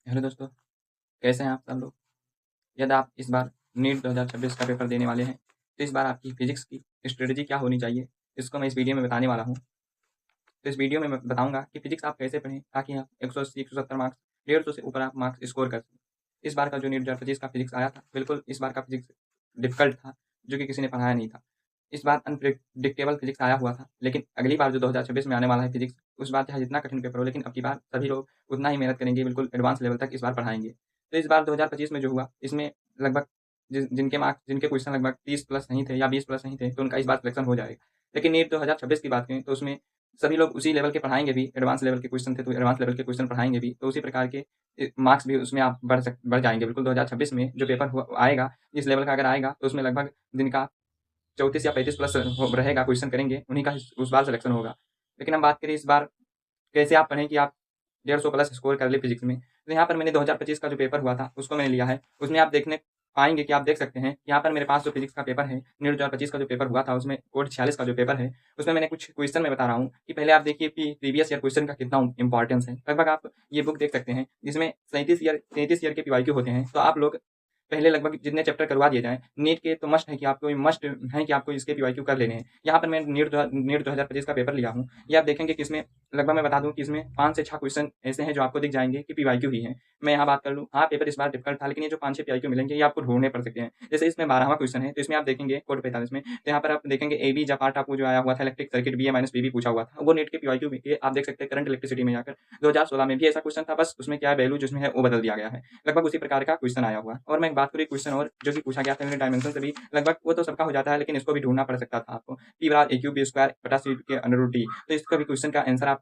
Hello दोस्तों, कैसे हैं आप सब लोग? यदि आप इस बार नीट 2026 का पेपर देने वाले हैं, तो इस बार आपकी फिजिक्स की स्ट्रेटजी क्या होनी चाहिए, इसको मैं इस वीडियो में बताने वाला हूँ। तो इस वीडियो में मैं बताऊँगा कि फिजिक्स आप कैसे पढ़ें ताकि आप 180, 170 मार्क्स, 150 से ऊपर आप मार्क्स स्कोर कर सकें। इस बार का जो नीट 2025 का फिजिक्स आया था, बिल्कुल इस बार का फिजिक्स डिफ़िकल्ट था, जो कि किसी ने पढ़ाया नहीं था। इस बार अनप्रेडिक्टेबल फिजिक्स आया हुआ था, लेकिन अगली बार जो 2026 में आने वाला है फिजिक्स, उस बार चाहे जितना कठिन पेपर हो, लेकिन अब की बार सभी लोग उतना ही मेहनत करेंगे, बिल्कुल एडवांस लेवल तक इस बार पढ़ाएँगे। तो इस बार 2025 में जो हुआ, इसमें लगभग जिनके क्वेश्चन लगभग 30 प्लस नहीं थे या 20 प्लस नहीं थे, तो उनका इस बार सिलेक्शन हो जाएगा। लेकिन नीट 2026 की बात करें, तो उसमें सभी लोग उसी लेवल के पढ़ाएँगे भी, एडवांस लेवल के क्वेश्चन थे, तो एडवांस लेवल के क्वेश्चन पढ़ाएँगे भी, तो उसी प्रकार के मार्क्स भी उसमें आप बढ़ जाएँगे। बिल्कुल 2026 में जो पेपर हुआ आएगा, इस लेवल का अगर आएगा, तो उसमें लगभग जिनका 34 या 35 प्लस रहेगा, क्वेश्चन करेंगे, उन्हीं का उस बार सिलेक्शन होगा। लेकिन हम बात करें इस बार कैसे आप पढ़ें कि आप 150 प्लस स्कोर कर ले फिजिक्स में। तो यहाँ पर मैंने 2025 का जो पेपर हुआ था, उसको मैंने लिया है। उसमें आप देखने पाएँगे कि आप देख सकते हैं, यहाँ पर मेरे पास जो फिजिक्स का पेपर है, नीट 2025 का जो पेपर हुआ था, उसमें कोड 46 का जो पेपर है, उसमें मैंने कुछ क्वेश्चन मैं बता रहा हूँ कि पहले आप देखिए कि प्रीवियस ईयर क्वेश्चन का कितना इम्पोर्टेंस है। लगभग आप ये बुक देख सकते हैं, जिसमें 37 ईयर के पीवाईक्यू होते हैं। तो आप लोग पहले लगभग जितने चैप्टर करवा दिए जाएँ, नीट के तो मस्ट है कि आपको इसके पीवाईक्यू कर लेने हैं। यहाँ पर मैं नीट 2025 का पेपर लिया हूँ। ये आप देखेंगे कि इसमें लगभग मैं बता दूँ कि इसमें 5 से 6 क्वेश्चन ऐसे हैं जो आपको दिख जाएँगे कि पीवाईक्यू ही हैं। मैं यहाँ बात कर लूँ, हाँ, पेपर इस बार डिफ़िकल्ट था, लेकिन ये जो 5-6 पीवाईक्यू मिलेंगे, ये आपको ढूँढने पड़ सकते हैं। जैसे इसमें 12वाँ क्वेश्चन है, तो इसमें आप देखेंगे कोड 45 में, तो यहाँ पर आप देखेंगे एबी ज पार्ट आपको जो आया हुआ था इलेक्ट्रिक सर्किट बीए माइनस बीबी पूछा हुआ था। वो नीट के पीवाईक्यू में के आप देख सकते हैं करंट इलेक्ट्रिसिटी में जाकर 2016 में भी ऐसा क्वेश्चन था, बस उसमें क्या है वैल्यू जिसमें है वो बदल दिया गया है। लगभग उसी प्रकार का क्वेश्चन आया हुआ है। और मैं बात करूँ एक क्वेश्चन और जो कि पूछा गया था यूनिट डायमेंशन से भी, लगभग वो तो सबका हो जाता है, लेकिन इसको भी ढूँढना पड़ सकता था आपको। पी बराबर ए क्यूब बी स्क्वायर बटा सी के अंडर रूट टी। तो इसका भी क्वेश्चन का आंसर आप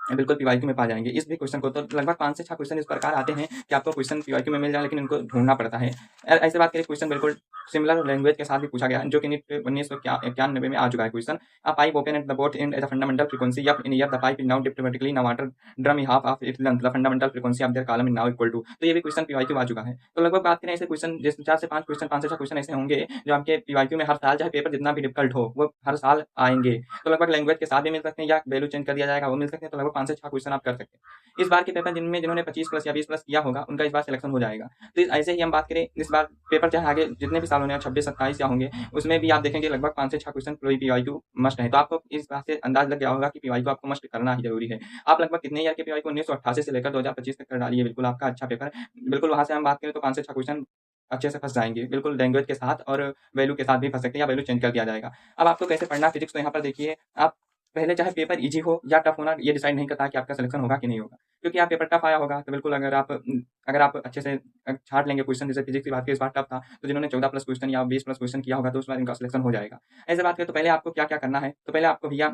बिल्कुल पीवाईक्यू में पा जाएँगे। इस भी क्वेश्चन को तो लगभग 5 से 6 क्वेश्चन इस प्रकार आते हैं कि आपको क्वेश्चन पीवाईक्यू में मिल जाए, लेकिन इनको ढूँढना पड़ता है। ऐसे बात करें क्वेश्चन बिल्कुल सिमिलर लैंग्वेज के साथ भी पूछा गया है, जो कि नीट 1991 में आ चुका है question. A pipe open at the both end at the fundamental frequency f in air the pipe is now dipped vertically in a water drum half of its length the fundamental frequency of their column is now equal to. तो ये भी question PYQ आ चुका है। तो लगभग बात करें ऐसे क्वेश्चन जिस 4 से 5 क्वेश्चन 5 से 6 क्वेश्चन ऐसे होंगे जो आपके पीवाईक्यू में हर साल चाहे पेपर जितना भी डिफिकल्ट हो, वो हर साल आएँगे। तो लगभग लैंग्वेज के साथ भी मिल सकते हैं या वैल्यू चेंज कर दिया जाएगा, वो मिल सकते हैं। तो लगभग 5 से 6 क्वेश्चन आप कर सकते हैं। इस बार के पेपर जिन्होंने 25 प्लस या 20 प्लस किया होगा, उनका इस बार सिलेक्शन हो जाएगा। तो ऐसे ही हम बात करें इस बार पेपर चाहे आगे जितने भी साल होने हैं 26-27 या होंगे, उसमें भी आप देखेंगे लगभग 5 से 6 क्वेश्चन पीवाईक्यू मस्ट है। तो आपको इस बात से अंदाज लग गया होगा कि पीवाईक्यू आपको मस्ट करना ही ज़रूरी है। आप लगभग कितने ईयर के पीवाईक्यू 1988 से लेकर 2025 तक कर डालिए, बिल्कुल आपका अच्छा पेपर बिल्कुल वहाँ से हम बात करें तो 5 से 6 क्वेश्चन अच्छे से फँस जाएँगे। बिल्कुल लैंग्वेज के साथ और वैल्यू के साथ भी फँस सकते हैं या वैल्यू चेंज कर दिया जाएगा। अब आपको कैसे पढ़ना है फिजिक्स, तो यहाँ पर देखिए आप पहले चाहे पेपर ईज़ी हो या टफ होना ये डिसाइड नहीं करता कि आपका सिलेक्शन होगा कि नहीं होगा। क्योंकि आप पेपर टफ आया होगा तो बिल्कुल अगर आप अच्छे से छाँट लेंगे क्वेश्चन, जैसे फिजिक्स की बात करें इस बार टफ था, तो जिन्होंने 14 प्लस क्वेश्चन या 20 प्लस क्वेश्चन किया होगा तो उस बार इनका सिलेक्शन हो जाएगा। ऐसे बात करें तो पहले आपको क्या-क्या करना है, तो पहले आपको भैया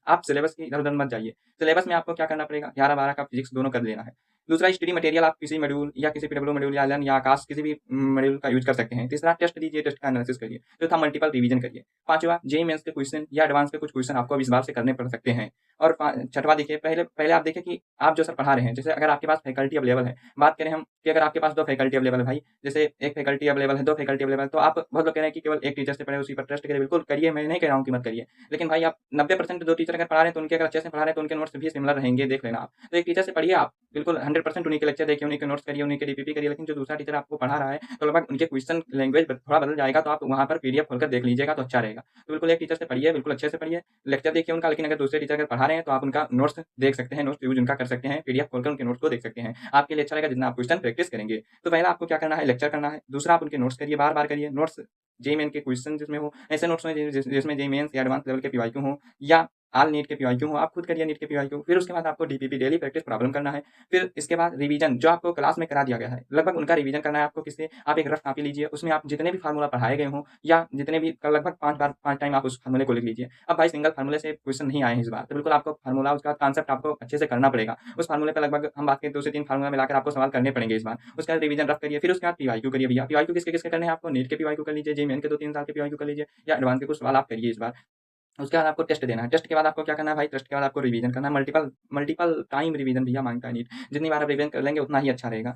आप सिलेबस की इधर-उधर मत जाइए। सिलेबस में आपको क्या करना पड़ेगा, 11-12 का फिजिक्स दोनों कर लेना है। दूसरा स्टडी मटेरियल आप किसी मॉड्यूल या किसी पीडब्ल्यू मॉड्यूल या एलन या आकाश किसी भी मॉड्यूल का यूज़ कर सकते हैं। तीसरा टेस्ट दीजिए, टेस्ट का एनालिसिस करिए। चौथा मल्टीपल रिवीजन करिए। पाँचवाँ जेईई मेंस के क्वेश्चन या एडवांस के कुछ क्वेश्चन आपको अब इस बार से करने पड़ सकते हैं। और छठवां देखिए पहले पहले आप देखिए कि आप जो सर पढ़ा रहे हैं, जैसे अगर आपके पास फैकल्टी अवेलेबल है, बात करें हम कि अगर आपके पास 2 फैकल्टी अवेलेबल है भाई, जैसे 1 फैकल्टी अवेलेबल है, 2 फैकल्टी अवेलेबल है, तो आप बहुत लोग कह रहे हैं कि केवल एक टीचर से पढ़ें, उसी पर ट्रस्ट करिए, बिल्कुल करिए, मैं नहीं कह रहा हूँ कि मत करिए। लेकिन भाई आप 90% 2 टीचर अगर पढ़ा रहे हैं, तो उनके अगर अच्छे से पढ़ा रहे हैं, तो उनके नोट्स भी सिमिलर रहेंगे, देख लेना आप। तो एक टीचर से पढ़िए आप, बिल्कुल 100% उन्हीं के लेक्चर देखिए, उन्हीं के नोट्स करिए, उन्हीं के डीपीपी करिए, लेकिन जो दूसरा टीचर आपको पढ़ा रहा है, तो लगभग उनके क्वेश्चन लैंग्वेज थोड़ा बदल जाएगा, तो आप वहाँ पर पीडीएफ खोलकर देख लीजिएगा तो अच्छा रहेगा। तो बिल्कुल एक टीचर से पढ़िए, बिल्कुल अच्छे से पढ़िए, लेक्चर देखिए उनका, लेकिन अगर दूसरे टीचर अगर पढ़ा रहे हैं, तो आप उनका नोट्स देख सकते हैं, नोट्स यूज़ उनका कर सकते हैं, पीडीएफ खोलकर उनके नोट्स को देख सकते हैं। आपके लिए अच्छा रहेगा जितना आप क्वेश्चन प्रैक्टिस करेंगे। तो पहला आपको क्या करना है, लेक्चर करना है। दूसरा आप उनके नोट्स करिए, बार-बार करिए। नोट्स जेईई मेन के क्वेश्चन जिसमें हो, ऐसे नोट्स हों जिसमें जेईई मेंस या एडवांस लेवल के पीवाईक्यू हों या ऑल नीट के पीवाईक्यू हों, आप खुद करिए नीट के पीवाईक्यू। फिर उसके बाद आपको डीपीपी डेली प्रैक्टिस प्रॉब्लम करना है। फिर इसके बाद रिवीजन जो आपको क्लास में करा दिया गया है, लगभग उनका रिवीजन करना है आपको। किससे? आप एक रफ कॉपी लीजिए, उसमें आप जितने भी फार्मूला पढ़ाए गए हों या जितने भी लगभग 5 बार 5 टाइम आप उस फार्मूले को लिख लीजिए। अब भाई सिंगल फार्मूले से क्वेश्चन नहीं आए हैं इस बार, तो बिल्कुल आपको फार्मूला उसका कॉन्सेप्ट आपको अच्छे से करना पड़ेगा। उस फार्मूले पे लगभग हम बात करें 2 से 3 फार्मूला मिलाकर आपको सवाल करने पड़ेंगे इस बार। उसका रिवीजन रफ करिए, फिर उसके बाद पीवाईक्यू करिए भैया। पीवाईक्यू किसके-किसके करने हैं आपको? नीट के पीवाईक्यू कर लीजिए, जेईई मेन के 2-3 साल के पीवाईक्यू कर लीजिए या एडवांस के कुछ सवाल आप करिए इस बार। उसके बाद आपको टेस्ट देना है। टेस्ट के बाद आपको क्या करना है भाई? टेस्ट के बाद आपको रिवीजन करना है। मल्टीपल मल्टीपल टाइम रिवीजन भैया माँगता है नीट। जितनी बार आप रिवीजन कर लेंगे उतना ही अच्छा रहेगा।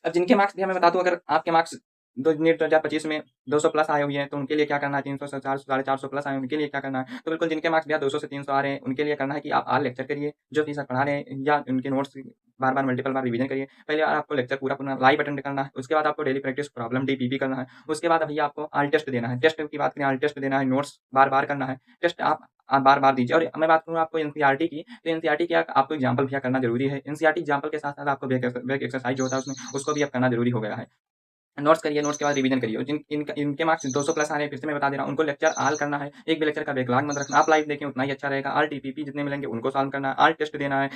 अब जिनके मार्क्स भैया मैं बता दूँ, अगर आपके मार्क्स नीट 2025 में 200 प्लस आए हुए हैं, तो उनके लिए क्या करना है, 300 से 400 450 प्लस आए हैं, उनके लिए क्या करना है। तो बिल्कुल जिनके मार्क्स भैया 200 से 300 आ रहे हैं, उनके लिए करना है कि आप आज लेक्चर करिए, जो भी सर पढ़ा रहे हैं, या उनके नोट्स बार-बार मल्टीपल बार रिवीजन करिए। पहले बार आपको लेक्चर पूरा लाइव अटेंड करना है, उसके बाद आपको डेली प्रैक्टिस प्रॉब्लम डीपीपी करना है, उसके बाद भैया आपको ऑल टेस्ट देना है। टेस्ट की बात करें, ऑल टेस्ट देना है, नोट्स बार-बार करना है, टेस्ट आप बार-बार दीजिए। और मैं बात करूँ आपको एनसीईआरटी की, तो एनसीईआरटी क्या आपको एग्जाम्पल भैया करना जरूरी है। एनसीईआरटी एग्जाम्पल के साथ-साथ आपको बैक एक्सरसाइज जो होता है उसमें, उसको भी अब करना जरूरी हो गया है। नोट्स करिए, नोट्स के बाद रिवीजन करिए। इनके मार्क्स 200 प्लस आ रहे हैं, फिर से मैं बता दे रहा हूँ, उनको लेक्चर ऑल करना है। एक भी लेक्चर का बैकलॉग मत रखना। आप लाइव देखें उतना ही अच्छा रहेगा। ऑल टीपीपी जितने मिलेंगे उनको सॉल्व करना है, ऑल टेस्ट देना है,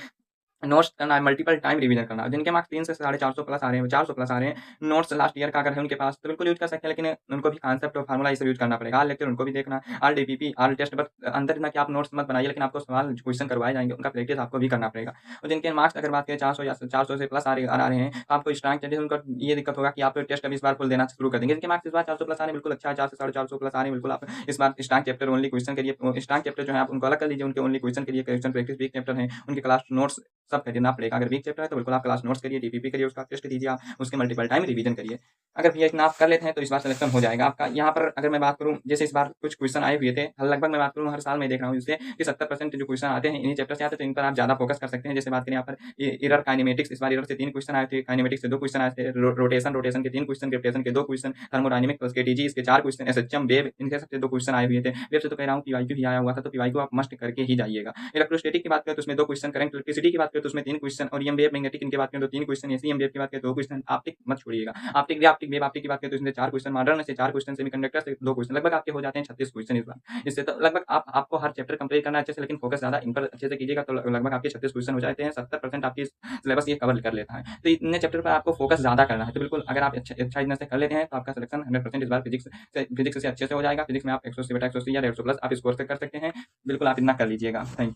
नोट्स करना है, मल्टीपल टाइम रिवीजन करना है। जिनके मार्क्स 3 से 450 प्लस आ रहे हैं, 400 प्लस आ रहे हैं, नोट्स लास्ट ईयर का अगर है उनके पास, तो बिल्कुल यूज़ कर सकते हैं, लेकिन उनको भी कॉन्सेप्ट और फार्मूला ये सब यूज़ करना पड़ेगा। ऑल लेक्चर उनको भी देखना, ऑल डीपीपी, ऑल टेस्ट, बस अंदर इतना कि आप नोट्स मत बनाइए, लेकिन आपको सवाल क्वेश्चन करवाए जाएँगे, उनका प्रैक्टिस आपको भी करना पड़ेगा। और जिनके मार्क्स अगर बात करें 400 या 400 से प्लस आ रहे हैं, तो आपको स्ट्रांग चाहिए, उनको ये दिक्कत होगा कि आप टेस्ट अब इस बार फुल देना शुरू कर देंगे। जिनके मार्क्स इस बार 400 प्लस आ रहे हैं, बिल्कुल अच्छा है, 4 से 450 प्लस आ रहे हैं, बिल्कुल आप इस बार स्ट्रांग चैप्टर ओनली क्वेश्चन करिए। स्ट्रांग चैप्टर जो है आप उनको अलग कर लीजिए, उनके ओनली क्वेश्चन करिए, क्वेश्चन प्रैक्टिस वीक चैप्टर है, उनके क्लास नोट्स सब करना पड़ेगा। अगर वीक चैप्टर है तो बिल्कुल आप क्लास नोट्स करिए, डीपीपी करिए, उसका टेस्ट दीजिए, आप उसके मल्टीपल टाइम रिवीजन करिए। अगर भैया इतना आप कर लेते हैं तो इस बार सिलेक्शन हो जाएगा आपका। यहाँ पर अगर मैं बात करूँ, जैसे इस बार कुछ क्वेश्चन आए हुए थे, लगभग मैं बात करूँ हर साल मैं देख रहा हूँ इससे कि 70% जो क्वेश्चन आते हैं इन्हीं चैप्टर से आते हैं, तो इन पर आप ज़्यादा फोकस कर सकते हैं। जैसे बात करें यहाँ पर एरर काइनेमेटिक्स, इस बार एरर से 3 क्वेश्चन आए थे, काइनेमेटिक्स से 2 क्वेश्चन आए थे, रोटेशन के 3 क्वेश्चन, ग्रेविटेशन के 2 क्वेश्चन, थर्मोडायनेमिक प्लस केटीजी इसके 4 क्वेश्चन, एसएचएम, वेव इनके सबसे 2 क्वेश्चन आए हुए थे। वेव से तो कह रहा हूँ पीवाईक्यू भी आया हुआ था, तो पीवाईक्यू आप मस्ट करके ही जाइएगा। इलेक्ट्रोस्टैटिक की बात करें तो उसमें 2 क्वेश्चन, करंट इलेक्ट्रिसिटी की बात करें तो उसमें 3 क्वेश्चन, और ईएम वेव मैग्नेटिक इनके बात करें तो 3 क्वेश्चन, एसीएम वेव की बात करें 2 क्वेश्चन। ऑप्टिक मत छोड़िएगा, ऑप्टिक वेव ऑप्टिक की बात करें तो इसमें 4 क्वेश्चन, मॉडर्न से 4 क्वेश्चन, सेमीकंडक्टर से 2 क्वेश्चन, लगभग आपके हो जाते हैं 36 क्वेश्चन इस बार। इससे तो लगभग आपको हर चैप्टर कंप्लीट करना है अच्छे से, लेकिन फोकस ज़्यादा इन पर अच्छे से कीजिएगा, तो लगभग आपके 36 क्वेश्चन हो जाते हैं। 70% आपकी सिलेबस ये कवर कर लेता है। तो इतने चैप्टर पर आपको फोकस ज़्यादा करना है। तो बिल्कुल अगर आप अच्छा इतना से कर लेते हैं तो आपका सिलेक्शन 100% इस बार फिजिक्स से अच्छे से हो जाएगा। फिजिक्स में आप 180 बटा 180 या 150 प्लस आप स्कोर कर सकते हैं। बिल्कुल आप इतना कर लीजिएगा। Thank you.